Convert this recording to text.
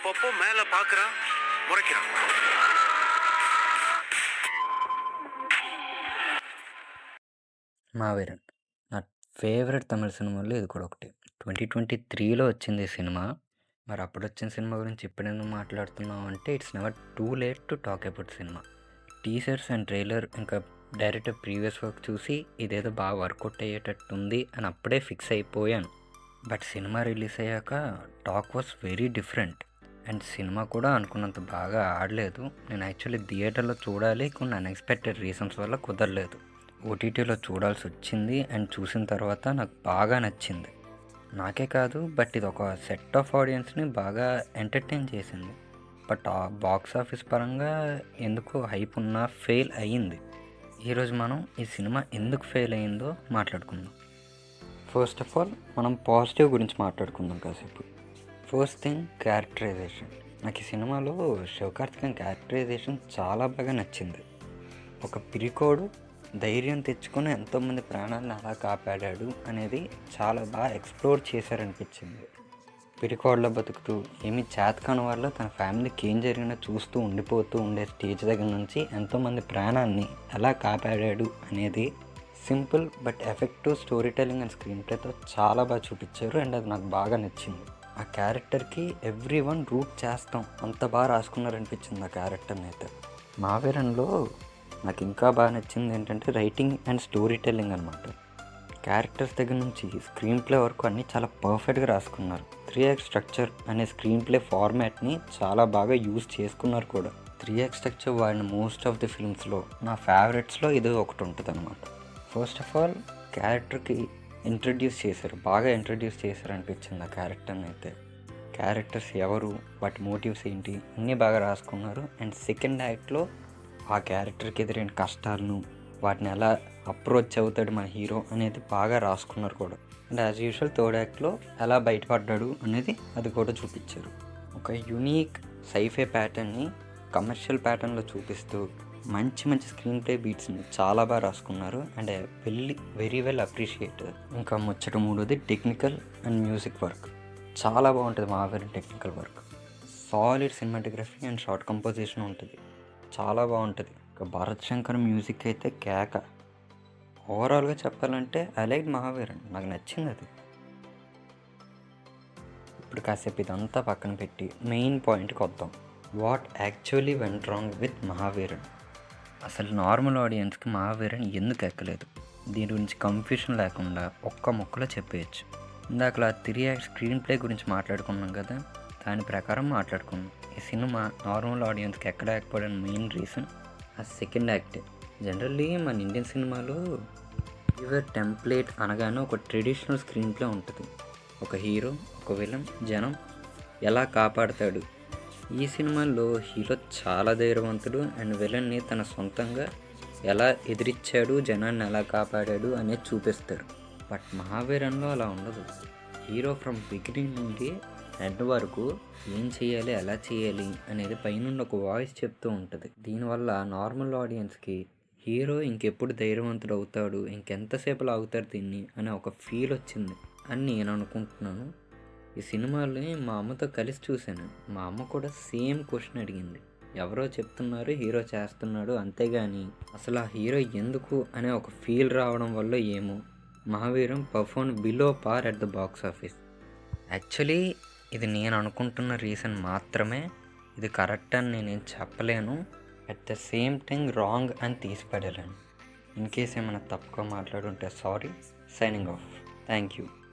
அப்பப்போ மேல பாக்குறான், முறைக்கிறான். మావీరన్. నా ఫేవరెట్ తమిళ సినిమాల్లో ఇది కూడా ఒకటి. 2023లో వచ్చింది ఈ సినిమా. మరి అప్పుడొచ్చిన సినిమా గురించి ఇప్పుడెందుకు మాట్లాడుతున్నాం అంటే it's never too late to talk about cinema. Teasers and trailer ఇంకా డైరెక్టర్ ప్రీవియస్ వర్క్ చూసి ఇదేదో బాగా వర్కౌట్ అయ్యేటట్టుంది అని అప్పుడే ఫిక్స్ అయిపోయాను. బట్ సినిమా రిలీజ్ అయ్యాక talk was very different. And cinema కూడా అనుకున్నంత బాగా ఆడలేదు. నేను యాక్చువల్లీ థియేటర్లో చూడాలి, కొన్ని అన్ఎక్స్పెక్టెడ్ రీజన్స్ వల్ల కుదరలేదు. ఓటీటీలో చూడాల్సి వచ్చింది అండ్ చూసిన తర్వాత నాకు బాగా నచ్చింది. నాకే కాదు, బట్ ఇది ఒక సెట్ ఆఫ్ ఆడియన్స్ని బాగా ఎంటర్టైన్ చేసింది. బట్ ఆ బాక్స్ ఆఫీస్ పరంగా ఎందుకు హైప్ ఉన్నా ఫెయిల్ అయ్యింది. ఈరోజు మనం ఈ సినిమా ఎందుకు ఫెయిల్ అయ్యిందో మాట్లాడుకుందాం. ఫస్ట్ ఆఫ్ ఆల్ మనం పాజిటివ్ గురించి మాట్లాడుకుందాం కాసేపు. First thing, characterisation. నాకు ఈ సినిమాలో శివకార్తికేయన్ క్యారెక్టరైజేషన్ చాలా బాగా నచ్చింది. ఒక పిరికోడు ధైర్యం తెచ్చుకొని ఎంతోమంది ప్రాణాలను అలా కాపాడాడు అనేది చాలా బాగా ఎక్స్ప్లోర్ చేశారనిపించింది. పిరికోడ్లో బతుకుతూ ఏమీ చేతకాని వల్ల తన ఫ్యామిలీకి ఏం జరిగినా చూస్తూ ఉండిపోతూ ఉండే స్టేజ్ దగ్గర నుంచి ఎంతోమంది ప్రాణాన్ని ఎలా కాపాడాడు అనేది simple but effective storytelling and screen ప్లేతో చాలా బాగా చూపించారు. అండ్ అది నాకు బాగా నచ్చింది. ఆ క్యారెక్టర్కి ఎవ్రీ వన్ రూట్ చేస్తాం అంత బాగా రాసుకున్నారనిపించింది ఆ క్యారెక్టర్ని అయితే. మావీరన్లో నాకు ఇంకా బాగా నచ్చింది ఏంటంటే రైటింగ్ అండ్ స్టోరీ టెల్లింగ్ అనమాట. క్యారెక్టర్స్ దగ్గర నుంచి స్క్రీన్ ప్లే వరకు అన్నీ చాలా పర్ఫెక్ట్గా రాసుకున్నారు. 3 యాక్ట్ స్ట్రక్చర్ అనే స్క్రీన్ ప్లే ఫార్మాట్ని చాలా బాగా యూజ్ చేసుకున్నారు కూడా. 3 యాక్ట్ స్ట్రక్చర్ వాడిన మోస్ట్ ఆఫ్ ది ఫిల్మ్స్లో నా ఫేవరెట్స్లో ఇది ఒకటి ఉంటుంది అనమాట. ఫస్ట్ ఆఫ్ ఆల్ క్యారెక్టర్కి బాగా ఇంట్రడ్యూస్ చేశారు అనిపించింది ఆ క్యారెక్టర్ని అయితే. క్యారెక్టర్స్ ఎవరు, వాటి మోటివ్స్ ఏంటి అన్నీ బాగా రాసుకున్నారు. అండ్ సెకండ్ యాక్ట్లో ఆ క్యారెక్టర్కి ఎదురైన కష్టాలను, వాటిని ఎలా అప్రోచ్ అవుతాడు మన హీరో అనేది బాగా రాసుకున్నారు కూడా. అండ్ యాజ్ యూజువల్ థర్డ్ యాక్ట్లో ఎలా బయటపడ్డాడు అనేది అది కూడా చూపించారు. ఒక యూనిక్ సైఫై ప్యాటర్న్ని కమర్షియల్ ప్యాటర్న్లో చూపిస్తూ మంచి మంచి స్క్రీన్ ప్లే బీట్స్ని చాలా బాగా రాసుకున్నారు. And very well appreciate. ఇంకా ముచ్చట మూడోది టెక్నికల్ అండ్ మ్యూజిక్ వర్క్ చాలా బాగుంటుంది. Maaveeran technical work solid cinematography and short composition ఉంటుంది, చాలా బాగుంటుంది. ఇక భరత్ శంకర్ మ్యూజిక్ అయితే కేక. ఓవరాల్గా చెప్పాలంటే ఐ లైక్ మహావీరన్, నాకు నచ్చింది అది. ఇప్పుడు కాసేపు ఇదంతా పక్కన పెట్టి మెయిన్ పాయింట్కి వద్దాం. What actually went wrong with Mahaveeran. అసలు నార్మల్ ఆడియన్స్కి మహావీరన్ ఎందుకు ఎక్కలేదు, దీని గురించి కన్ఫ్యూషన్ లేకుండా ఒక్క ముక్కలో చెప్పేయచ్చు. ఇందాక 3 యాక్ట్ స్క్రీన్ ప్లే గురించి మాట్లాడుకున్నాం కదా, దాని ప్రకారం మాట్లాడుకున్నాం. ఈ సినిమా నార్మల్ ఆడియన్స్కి ఎక్కడ ఎక్కకపోవడానికి మెయిన్ రీజన్ ఆ సెకండ్ యాక్ట్. జనరల్లీ మన ఇండియన్ సినిమాలో యువర్ టెంప్లేట్ అనగానే ఒక ట్రెడిషనల్ స్క్రీన్ ప్లే ఉంటుంది. ఒక హీరో, ఒక విలన్, జనం ఎలా కాపాడతాడు. ఈ సినిమాల్లో హీరో చాలా ధైర్యవంతుడు అండ్ విలన్ని తన సొంతంగా ఎలా ఎదిరించాడు, జనాన్ని ఎలా కాపాడాడు అనేది చూపిస్తారు. బట్ మహావీరన్లో అలా ఉండదు. హీరో ఫ్రమ్ బిగినింగ్ నుండి ఎండ్ వరకు ఏం చేయాలి, ఎలా చేయాలి అనేది పైనుండి ఒక వాయిస్ చెప్తూ ఉంటుంది. దీనివల్ల నార్మల్ ఆడియన్స్కి హీరో ఇంకెప్పుడు ధైర్యవంతుడు అవుతాడు, ఇంకెంతసేపు లాగుతారు దీన్ని అనే ఒక ఫీల్ వచ్చింది అని నేను అనుకుంటున్నాను. ఈ సినిమాని మా అమ్మతో కలిసి చూశాను. మా అమ్మ కూడా సేమ్ క్వశ్చన్ అడిగింది. ఎవరో చెప్తున్నారు, హీరో చేస్తున్నాడు, అంతేగాని అసలు ఆ హీరో ఎందుకు అనే ఒక ఫీల్ రావడం వల్ల ఏమో Mahaveeran perform below par at the box office. Actually ఇది నేను అనుకుంటున్న రీజన్ మాత్రమే, ఇది కరెక్ట్ అని నేనేం చెప్పలేను. At the same time wrong అని తీసిపడలేను. ఇన్ కేస్ ఏమైనా తప్పుగా మాట్లాడుంటే sorry. Signing off. Thank you.